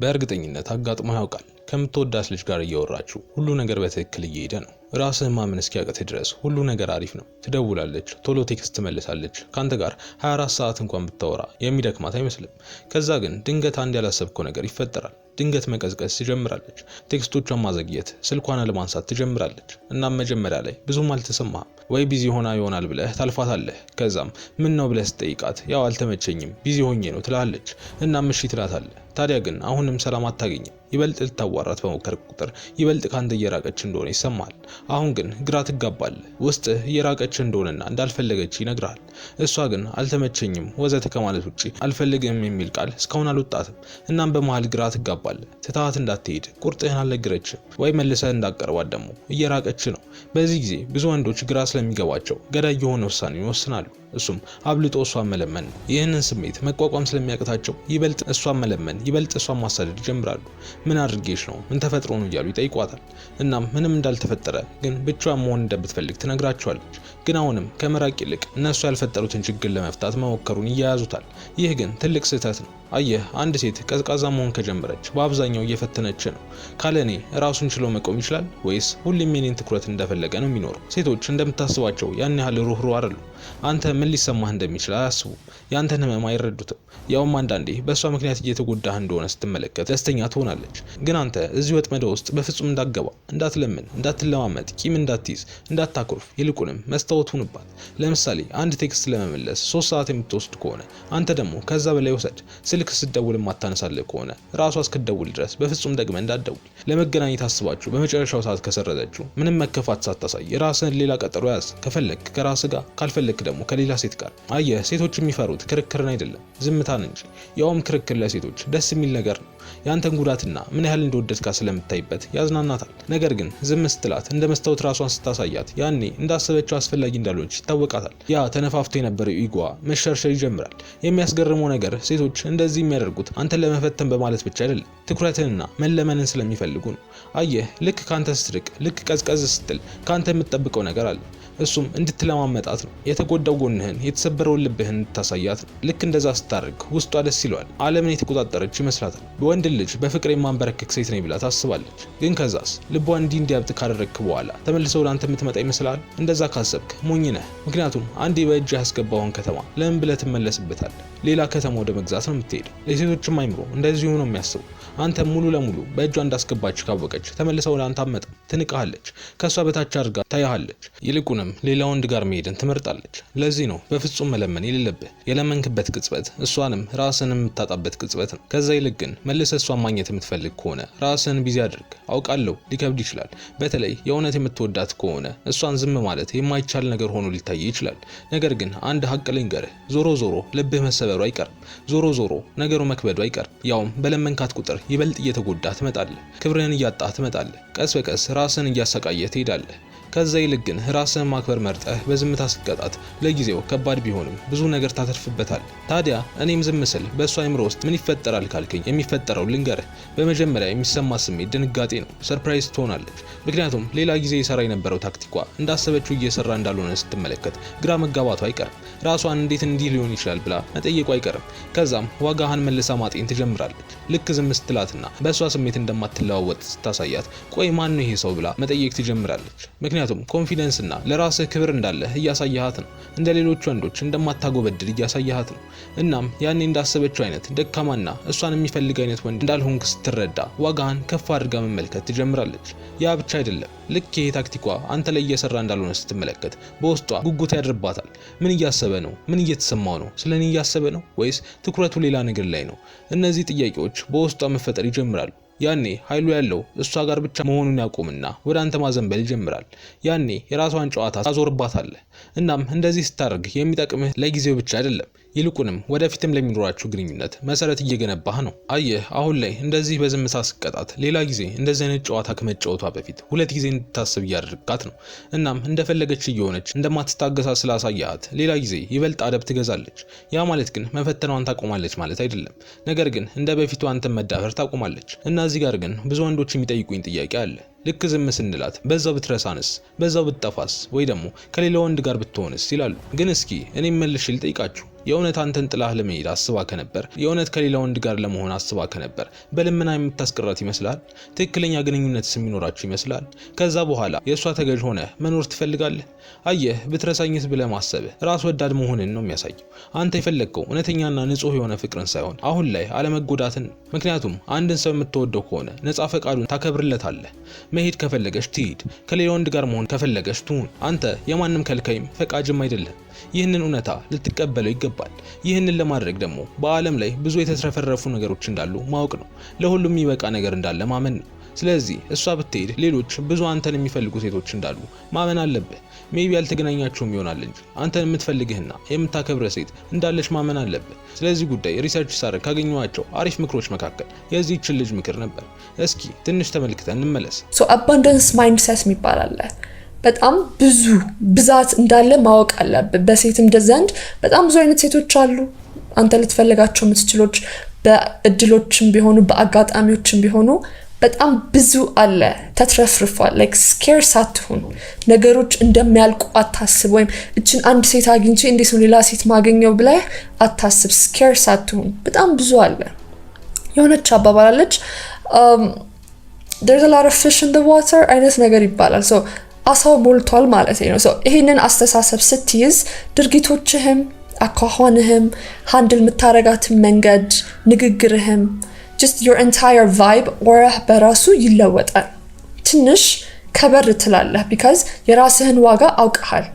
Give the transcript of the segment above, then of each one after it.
በእርግጠኝነት አጋጥሞ ያውቃል። ከምትወዳት ልጅ ጋር እያወራችሁ ሁሉ ነገር በትክክል እየሄደ ነው። ራስህን ማመን እስኪያቅትህ ድረስ ሁሉ ነገር አሪፍ ነው። ትደውላለች፣ ቶሎ ቴክስት ትመልሳለች። ካንተ ጋር 24 ሰዓት እንኳን ብታወራ የሚደክማት አይመስልም። ከዛ ግን ድንገት አንድ ያላሰብከው ነገር ይፈጠራል። ድንገት መቀዝቀዝ ትጀምራለች። ቴክስቶቿን ማዘግየት፣ ስልኳን አለማንሳት ትጀምራለች። እናም መጀመሪያ ላይ ብዙም አልተሰማህም ወይ ቢዚ ሆና ይሆናል ብለህ ታልፋታለህ። ከዛም ምን ነው ብለህ ስጠይቃት ያው አልተመቸኝም ቢዚ ሆኜ ነው ትላለች። እናም እሺ ትላታለህ። ታዲያ ግን አሁንም ሰላም አታገኝም። ይበልጥ ልታዋራት በሞከርክ ቁጥር ይበልጥ ካንተ እየራቀች እንደሆነ ይሰማሃል። አሁን ግን ግራ ትጋባለህ። ውስጥህ እየራቀች እንደሆነና እንዳልፈለገች ይነግራል። እሷ ግን አልተመቸኝም ወዘተ ከማለት ውጪ አልፈልግም የሚል ቃል እስካሁን አልወጣትም። እናም በመሃል ግራ ትጋባለህ። ትተሃት እንዳትሄድ ቁርጥህን አልነገረችም ወይ መልሰህ እንዳቀርባት ደግሞ እየራቀች ነው። በዚህ ጊዜ ብዙ ወንዶች ግራ ስለሚገባቸው ገዳይ የሆነ ውሳኔ ይወስናሉ። እሱም አብልጦ እሷን መለመን ነው። ይህንን ስሜት መቋቋም ስለሚያቅታቸው ይበልጥ እሷን መለመን፣ ይበልጥ እሷን ማሳደድ ይጀምራሉ። ምን አድርጌሽ ነው? ምን ተፈጥሮ ነው? እያሉ ይጠይቋታል። እናም ምንም እንዳልተፈጠረ ግን ብቻዋን መሆን እንደምትፈልግ ትነግራቸዋለች። ግን አሁንም ከመራቅ ይልቅ እነሱ ያልፈጠሩትን ችግር ለመፍታት መሞከሩን እያያዙታል። ይህ ግን ትልቅ ስህተት ነው። አየህ፣ አንድ ሴት ቀዝቃዛ መሆን ከጀመረች በአብዛኛው እየፈተነች ነው። ካለኔ ራሱን ችሎ መቆም ይችላል ወይስ ሁሌም የኔን ትኩረት እንደፈለገ ነው የሚኖረው? ሴቶች እንደምታስባቸው ያን ያህል ሩህሩህ አይደሉም። አንተ ምን ሊሰማህ እንደሚችል አያስቡም። ያንተን ህመም አይረዱትም። ያውም አንዳንዴ በእሷ ምክንያት እየተጎዳህ እንደሆነ ስትመለከት ደስተኛ ትሆናለች። ግን አንተ እዚህ ወጥመድ ውስጥ በፍጹም እንዳትገባ፣ እንዳትለምን፣ እንዳትለማመጥ፣ ቂም እንዳትይዝ፣ እንዳታኮርፍ፣ ይልቁንም መስታወት ሁንባት። ለምሳሌ አንድ ቴክስት ለመመለስ 3 ሰዓት የምትወስድ ከሆነ አንተ ደግሞ ከዛ በላይ ወሰድ። ስልክ ስትደውል የማታነሳልህ ከሆነ ራሷ እስክትደውል ድረስ በፍጹም ደግመህ እንዳትደውል። ለመገናኘት አስባችሁ በመጨረሻው ሰዓት ከሰረዘችው ምንም መከፋት ሳታሳይ ራስህን ሌላ ቀጠሮ ያዝ። ከፈለክ ከራስህ ጋር፣ ካልፈለክ ደግሞ ከሌላ ሴት ጋር። አየህ፣ ሴቶች የሚፈሩት ክርክርን አይደለም ዝምታን እንጂ። ያውም ክርክር ለሴቶች ደስ የሚል ነገር ነው። ያንተን ጉዳትና ምን ያህል እንደወደድካ ስለምታይበት ያዝናናታል። ነገር ግን ዝም ስትላት እንደ መስታወት ራሷን ስታሳያት ያኔ እንዳሰበችው አስፈላጊ እንዳልሆነች ይታወቃታል። ያ ተነፋፍቶ የነበረው ኢጎዋ መሸርሸር ይጀምራል። የሚያስገርመው ነገር ሴቶች እንደዚህ የሚያደርጉት አንተን ለመፈተን በማለት ብቻ አይደለም፣ ትኩረትንና መለመንን ስለሚፈልጉ ነው። አየህ፣ ልክ ካንተ ስትርቅ፣ ልክ ቀዝቀዝ ስትል ካንተ የምትጠብቀው ነገር አለ። እሱም እንድትለማመጣት ነው። የተጎዳው ጎንህን፣ የተሰበረውን ልብህን እንድታሳያት ነው። ልክ እንደዛ ስታደርግ ውስጧ ደስ ይለዋል። ዓለምን የተቆጣጠረች ይመስላታል። በወንድ ልጅ በፍቅር የማንበረከክ ሴት ነኝ ብላ ታስባለች። ግን ከዛስ ልቧ እንዲያብጥ ካደረግክ በኋላ ተመልሰው ወደ አንተ የምትመጣ ይመስላል? እንደዛ ካሰብክ ሞኝ ነህ። ምክንያቱም አንዴ በእጅ ያስገባውን ከተማ ለምን ብለህ ትመለስበታለህ? ሌላ ከተማ ወደ መግዛት ነው የምትሄደው። ለሴቶችም አይምሮ እንደዚሁ ነው የሚያስቡ። አንተ ሙሉ ለሙሉ በእጇ እንዳስገባች ካወቀች ተመልሰው ወደ አንተ አትመጣም። ትንቃለች፣ ከሷ በታች አድርጋ ታያለች። ይልቁንም ሌላ ወንድ ጋር መሄድን ትመርጣለች። ለዚህ ነው በፍጹም መለመን የሌለብህ። የለመንክበት ቅጽበት እሷንም ራስህን የምታጣበት ቅጽበት ነው። ከዛ ይልቅ ግን መልሰህ እሷን ማግኘት የምትፈልግ ከሆነ ራስህን ቢዚ አድርግ። አውቃለሁ ሊከብድ ይችላል። በተለይ የእውነት የምትወዳት ከሆነ እሷን ዝም ማለት የማይቻል ነገር ሆኖ ሊታይ ይችላል። ነገር ግን አንድ ሀቅ ልንገርህ፣ ዞሮ ዞሮ ልብህ መሰበሩ አይቀርም። ዞሮ ዞሮ ነገሩ መክበዱ አይቀርም። ያውም በለመንካት ቁጥር ይበልጥ እየተጎዳህ ትመጣለህ። ክብርህን እያጣህ ትመጣለህ። ቀስ በቀስ ራስህን እያሰቃየህ ትሄዳለህ። ከዛ ይልቅ ግን ራስህን ማክበር መርጠህ በዝምታ ስቀጣት ለጊዜው ከባድ ቢሆንም ብዙ ነገር ታተርፍበታል። ታዲያ እኔም ዝም ስል በእሷ አይምሮ ውስጥ ምን ይፈጠራል ካልከኝ የሚፈጠረው ልንገርህ። በመጀመሪያ የሚሰማ ስሜት ድንጋጤ ነው። ሰርፕራይዝ ትሆናለች። ምክንያቱም ሌላ ጊዜ የሰራ የነበረው ታክቲኳ እንዳሰበችው እየሰራ እንዳልሆነ ስትመለከት ግራ መጋባቱ አይቀርም። ራሷን እንዴት እንዲህ ሊሆን ይችላል ብላ መጠየቁ አይቀርም። ከዛም ዋጋህን መልሳ ማጤን ትጀምራለች። ልክ ዝም ስትላትና በእሷ ስሜት እንደማትለዋወጥ ስታሳያት ቆይ ማን ነው ይሄ ሰው ብላ መጠየቅ ትጀምራለች። ምክንያቱም ኮንፊደንስ እና ለራስህ ክብር እንዳለህ እያሳያሃት ነው። እንደ ሌሎች ወንዶች እንደማታጎበድድ እያሳያሃት ነው። እናም ያኔ እንዳሰበችው አይነት ደካማና እሷን የሚፈልግ አይነት ወንድ እንዳልሆንክ ስትረዳ ዋጋህን ከፍ አድርጋ መመልከት ትጀምራለች። ያ ብቻ አይደለም። ልክ ይሄ ታክቲኳ አንተ ላይ እየሰራ እንዳልሆነ ስትመለከት በውስጧ ጉጉት ያድርባታል። ምን እያሰበ ነው? ምን እየተሰማው ነው? ስለኔ እያሰበ ነው ወይስ ትኩረቱ ሌላ ነገር ላይ ነው? እነዚህ ጥያቄዎች በውስጧ መፈጠር ይጀምራሉ። ያኔ ኃይሉ ያለው እሷ ጋር ብቻ መሆኑን ያቆምና ወደ አንተ ማዘንበል ይጀምራል። ያኔ የራሷን ጨዋታ ታዞርባታለህ። እናም እንደዚህ ስታደርግ የሚጠቅምህ ለጊዜው ብቻ አይደለም፣ ይልቁንም ወደፊትም ለሚኖራችሁ ግንኙነት መሰረት እየገነባህ ነው። አየህ፣ አሁን ላይ እንደዚህ በዝምታ ስቀጣት ሌላ ጊዜ እንደዚህ አይነት ጨዋታ ከመጫወቷ በፊት 2 ጊዜ እንድታስብ እያደረጋት ነው። እናም እንደፈለገች እየሆነች እንደማትታገሳ ስላሳያት ሌላ ጊዜ ይበልጥ አደብ ትገዛለች። ያ ማለት ግን መፈተኗን ታቆማለች ማለት አይደለም። ነገር ግን እንደ በፊቱ አንተን መዳፈር ታቆማለች። እና እዚህ ጋር ግን ብዙ ወንዶች የሚጠይቁኝ ጥያቄ አለ። ልክ ዝም ስንላት በዛው ብትረሳንስ? በዛው ብትጠፋስ? ወይ ደግሞ ከሌላ ወንድ ጋር ብትሆንስ? ይላሉ። ግን እስኪ እኔም መልሼ ልጠይቃችሁ፣ የእውነት አንተን ጥላህ ለመሄድ አስባ ከነበር፣ የእውነት ከሌላ ወንድ ጋር ለመሆን አስባ ከነበር በልመና የምታስቀራት ይመስላል? ትክክለኛ ግንኙነትስ የሚኖራችሁ ይመስላል? ከዛ በኋላ የእሷ ተገዥ ሆነ መኖር ትፈልጋለህ? አየህ፣ ብትረሳኝስ ብለህ ማሰብህ ራስ ወዳድ መሆንን ነው የሚያሳየው። አንተ የፈለግከው እውነተኛና ንጹህ የሆነ ፍቅርን ሳይሆን አሁን ላይ አለመጎዳትን። ምክንያቱም አንድን ሰው የምትወደው ከሆነ ነፃ ፈቃዱን ታከብርለታለህ። መሄድ ከፈለገች ትሂድ፣ ከሌላ ወንድ ጋር መሆን ከፈለገች ትሁን። አንተ የማንም ከልካይም ፈቃጅም አይደለም። ይህንን እውነታ ልትቀበለው ይገባል። ይህንን ለማድረግ ደግሞ በዓለም ላይ ብዙ የተትረፈረፉ ነገሮች እንዳሉ ማወቅ ነው። ለሁሉም የሚበቃ ነገር እንዳለ ማመን ነው። ስለዚህ እሷ ብትሄድ ሌሎች ብዙ አንተን የሚፈልጉ ሴቶች እንዳሉ ማመን አለብህ። ሜቢ ያልተገናኛችሁም ይሆናል እንጂ አንተን የምትፈልግህና የምታከብረህ ሴት እንዳለች ማመን አለብህ። ስለዚህ ጉዳይ ሪሰርች ሳደርግ ካገኘኋቸው አሪፍ ምክሮች መካከል የዚህችን ልጅ ምክር ነበር። እስኪ ትንሽ ተመልክተን እንመለስ። አባንዳንስ ማይንድሴት ይባላል። በጣም ብዙ ብዛት እንዳለ ማወቅ አለብህ። በሴትም ዘንድ በጣም ብዙ አይነት ሴቶች አሉ። አንተ ልትፈልጋቸው የምትችሎች በእድሎችም ቢሆኑ በአጋጣሚዎችም ቢሆኑ በጣም ብዙ አለ። ተትረፍርፏል። ላይክ ስኬር ሳትሆን ነገሮች እንደሚያልቁ አታስብ። ወይም እችን አንድ ሴት አግኝቼ እንዴት ነው ሌላ ሴት ማገኘው ብለህ አታስብ። ስኬር ሳትሆን በጣም ብዙ አለ። የሆነች አባባል አለች there's a lot of fish in the water አይነት ነገር ይባላል። አሳው ሞልቷል ማለት ነው። ይሄንን አስተሳሰብ ስትይዝ ድርጊቶችህም፣ አኳኋንህም፣ ሃንድል የምታረጋትን መንገድ፣ ንግግርህም just your entire vibe aura በራሱ ይለወጣል። ትንሽ ከበር ትላለህ because የራስህን ዋጋ አውቀሃል።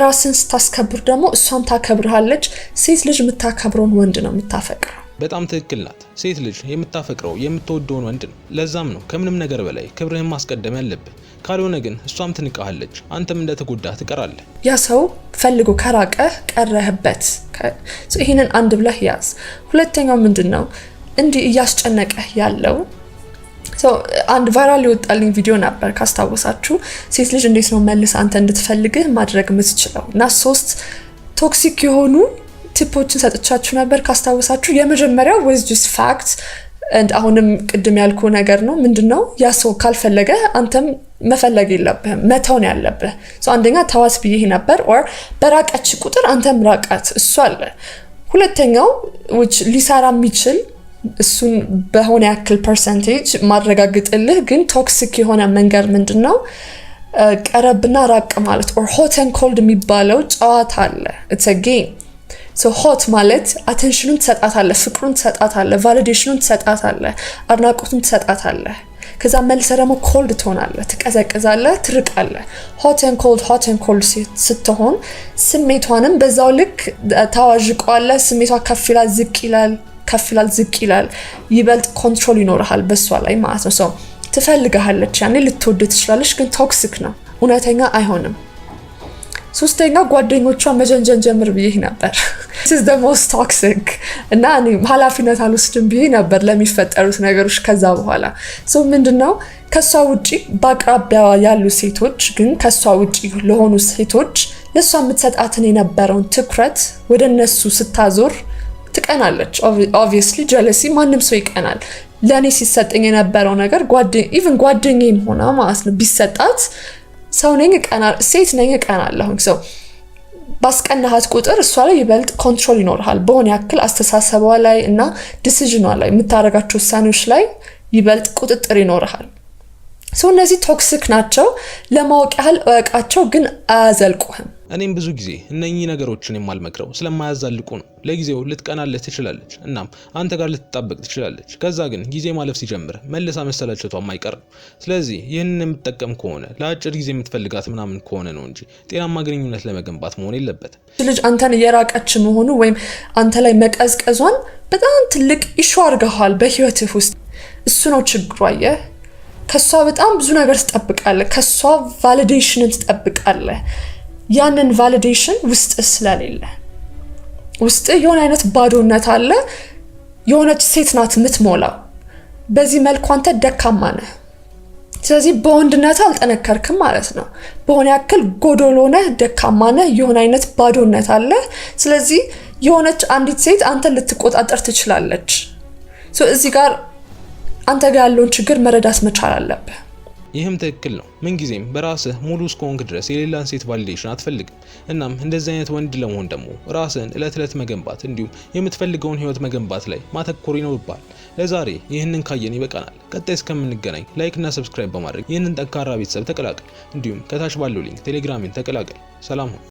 ራስህን ስታስከብር ደግሞ እሷም ታከብርሃለች። ሴት ልጅ የምታከብረውን ወንድ ነው የምታፈቅረው። በጣም ትክክል ናት። ሴት ልጅ የምታፈቅረው የምትወደውን ወንድ ነው። ለዛም ነው ከምንም ነገር በላይ ክብርህን ማስቀደም ያለብህ። ካልሆነ ግን እሷም ትንቃለች፣ አንተም እንደተጎዳህ ትቀራለህ። ያ ሰው ፈልጎ ከራቀህ ቀረህበት። ይሄንን አንድ ብለህ ያዝ። ሁለተኛው ምንድነው? እንዲህ እያስጨነቀህ ያለው አንድ ቫይራል የወጣልኝ ቪዲዮ ነበር ካስታወሳችሁ። ሴት ልጅ እንዴት ነው መልስ አንተ እንድትፈልግህ ማድረግ የምትችለው እና 3 ቶክሲክ የሆኑ ቲፖችን ሰጥቻችሁ ነበር ካስታወሳችሁ። የመጀመሪያው was just facts and አሁንም ቅድም ያልኩ ነገር ነው። ምንድነው? ያ ሰው ካልፈለገ አንተም መፈለግ የለብህም፣ መተውን ያለብህ። አንደኛ ተዋስ ብዬ ነበር or በራቀች ቁጥር አንተም ራቃት፣ እሱ አለ። ሁለተኛው which ሊሰራ የሚችል እሱን በሆነ ያክል ፐርሰንቴጅ ማረጋግጥልህ ግን ቶክሲክ የሆነ መንገድ ምንድነው? ቀረብና ራቅ ማለት or hot and cold የሚባለው ጨዋታ አለ። it's a game. hot ማለት አቴንሽኑን ትሰጣታለህ፣ ፍቅሩን ትሰጣታለህ፣ ቫሊዴሽኑን ትሰጣታለህ፣ አድናቆቱን ትሰጣታለህ። ከዛ መልሰ ደግሞ ኮልድ ትሆናለህ፣ ትቀዘቅዛለህ፣ ትርቃለህ። hot and cold ስትሆን ስሜቷንም በዛው ልክ ታዋዥቀዋለህ። ስሜቷ ከፍ ይላል፣ ዝቅ ይላል፣ ከፍ ይላል፣ ዝቅ ይላል። ይበልጥ ኮንትሮል ይኖርሃል በሷ ላይ ማለት ነው። ትፈልግሃለች፣ ያኔ ልትወድ ትችላለች፣ ግን ቶክሲክ ነው፣ እውነተኛ አይሆንም። ሶስተኛ ጓደኞቿ መጀንጀን ጀምር ብዬ ነበር። this is the most toxic እና እኔ ኃላፊነት አልወስድም ብዬ ነበር ለሚፈጠሩት ነገሮች። ከዛ በኋላ ምንድነው? ከሷ ውጪ በአቅራቢያዋ ያሉ ሴቶች ግን ከሷ ውጪ ለሆኑ ሴቶች ለሷ የምትሰጣትን የነበረውን ትኩረት ወደ እነሱ ስታዞር ትቀናለች። obviously jealousy ማንም ሰው ይቀናል። ለኔ ሲሰጠኝ የነበረው ነገር ጓደኛዬም ሆና ማለት ነው ቢሰጣት ሰው ነኝ ቀናል፣ ሴት ነኝ ቀናለሁ። ባስቀናሃት ቁጥር እሷ ላይ ይበልጥ ኮንትሮል ይኖርሃል በሆነ ያክል አስተሳሰቧ ላይ እና ዲሲዥኗ ላይ የምታረጋቸው ውሳኔዎች ላይ ይበልጥ ቁጥጥር ይኖርሃል። እነዚህ ቶክሲክ ናቸው። ለማወቅ ያህል እወቃቸው፣ ግን አያዘልቁህም። እኔም ብዙ ጊዜ እነኚህ ነገሮችን የማልመክረው ስለማያዛልቁ ነው። ለጊዜው ልትቀናለች ትችላለች፣ እናም አንተ ጋር ልትጣበቅ ትችላለች። ከዛ ግን ጊዜ ማለፍ ሲጀምር መልሳ መሰላቸቷም አይቀርም። ስለዚህ ይህንን የምትጠቀም ከሆነ ለአጭር ጊዜ የምትፈልጋት ምናምን ከሆነ ነው እንጂ ጤናማ ግንኙነት ለመገንባት መሆን የለበትም። ልጅ አንተን እየራቀች መሆኑ ወይም አንተ ላይ መቀዝቀዟን በጣም ትልቅ ኢሹ አድርገሃል በህይወትህ ውስጥ። እሱ ነው ችግሩ። አየህ፣ ከሷ በጣም ብዙ ነገር ትጠብቃለህ፣ ከሷ ቫሊዴሽንን ትጠብቃለህ። ያንን ቫሊዴሽን ውስጥ ስለሌለ ውስጥ የሆነ አይነት ባዶነት አለ። የሆነች ሴት ናት የምትሞላው። በዚህ መልኩ አንተ ደካማ ነህ። ስለዚህ በወንድነት አልጠነከርክም ማለት ነው። በሆነ ያክል ጎዶሎ ነህ፣ ደካማ ነህ፣ የሆነ አይነት ባዶነት አለ። ስለዚህ የሆነች አንዲት ሴት አንተ ልትቆጣጠር ትችላለች። እዚህ ጋር አንተ ጋር ያለውን ችግር መረዳት መቻል አለብህ። ይህም ትክክል ነው። ምንጊዜም በራስህ ሙሉ እስከሆንክ ድረስ የሌላን ሴት ቫሊዴሽን አትፈልግም። እናም እንደዚህ አይነት ወንድ ለመሆን ደግሞ ራስህን እለት እለት መገንባት እንዲሁም የምትፈልገውን ህይወት መገንባት ላይ ማተኮር ይኖርብሃል። ለዛሬ ይህንን ካየን ይበቃናል። ቀጣይ እስከምንገናኝ ላይክ እና ሰብስክራይብ በማድረግ ይህንን ጠንካራ ቤተሰብ ተቀላቀል። እንዲሁም ከታች ባለው ሊንክ ቴሌግራምን ተቀላቀል። ሰላም ሁኑ።